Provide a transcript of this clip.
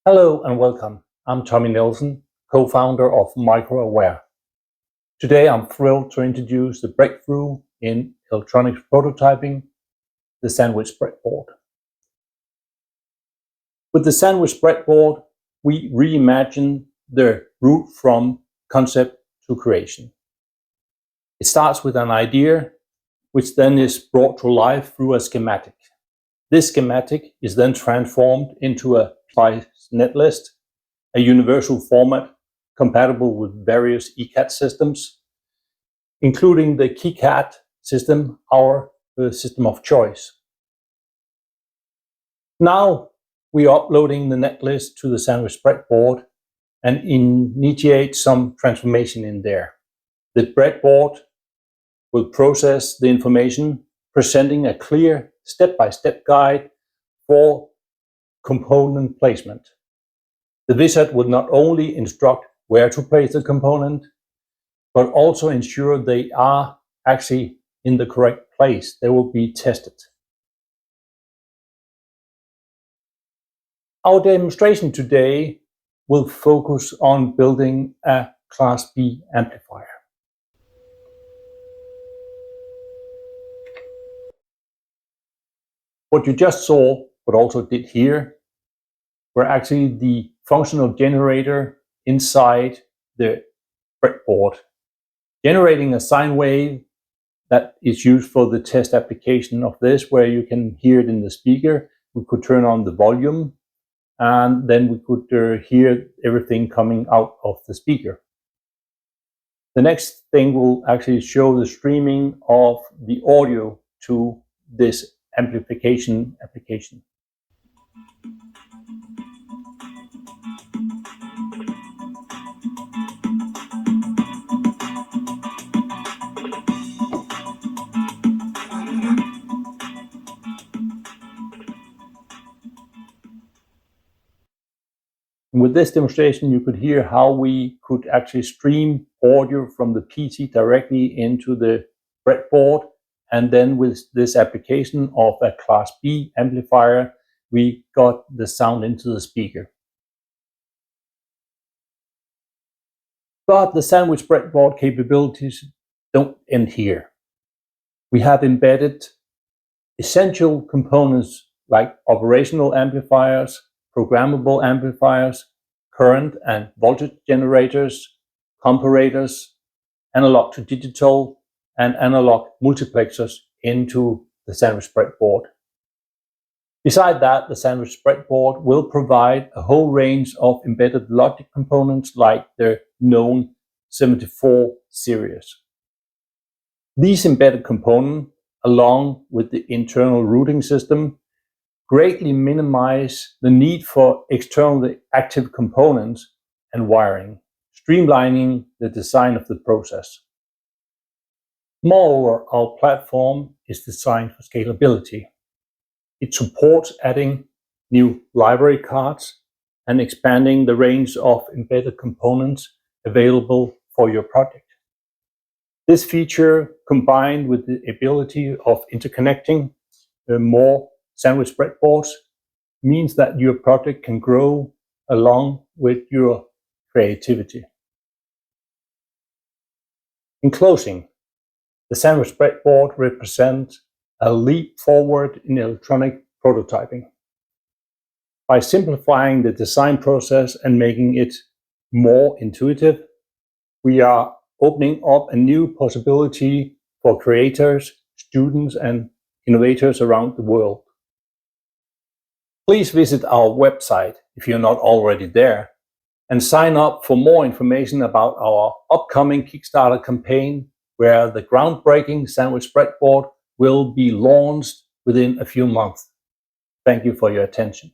Hello and welcome. I'm Tommy Nielsen, co-founder of Microaware. Today I'm thrilled to introduce the breakthrough in electronics prototyping, the Sandwizz Breadboard. With the Sandwizz Breadboard, we reimagine the route from concept to creation. It starts with an idea, which then is brought to life through a schematic. This schematic is then transformed into a precise netlist, a universal format compatible with various ECAD systems, including the KiCAD system, our system of choice. Now we are uploading the netlist to the Sandwizz Breadboard and initiate some transformation in there. The breadboard will process the information, presenting a clear step-by-step guide for component placement. The wizard will not only instruct where to place the component, but also ensure they are actually in the correct place. They will be tested. Our demonstration today will focus on building a Class B amplifier. What you just saw, but also did hear, were actually the functional generator inside the breadboard, generating a sine wave that is used for the test application of this, where you can hear it in the speaker. We could turn on the volume, and then we could hear everything coming out of the speaker. The next thing will actually show the streaming of the audio to this amplification application. With this demonstration, you could hear how we could actually stream audio from the PC directly into the breadboard. And then with this application of a Class B amplifier, we got the sound into the speaker. But the Sandwizz Breadboard capabilities don't end here. We have embedded essential components like operational amplifiers, programmable amplifiers, current and voltage generators, comparators, analog to digital, and analog multiplexers into the Sandwizz Breadboard. Beside that, the Sandwizz Breadboard will provide a whole range of embedded logic components like the known 74 series. These embedded components, along with the internal routing system, greatly minimize the need for externally active components and wiring, streamlining the design of the process. Moreover, our platform is designed for scalability. It supports adding new library cards and expanding the range of embedded components available for your project. This feature, combined with the ability of interconnecting more Sandwizz breadboards, means that your project can grow along with your creativity. In closing, the Sandwizz Breadboard represents a leap forward in electronic prototyping. By simplifying the design process and making it more intuitive, we are opening up a new possibility for creators, students, and innovators around the world. Please visit our website if you're not already there, and sign up for more information about our upcoming Kickstarter campaign, where the groundbreaking Sandwizz Breadboard will be launched within a few months. Thank you for your attention.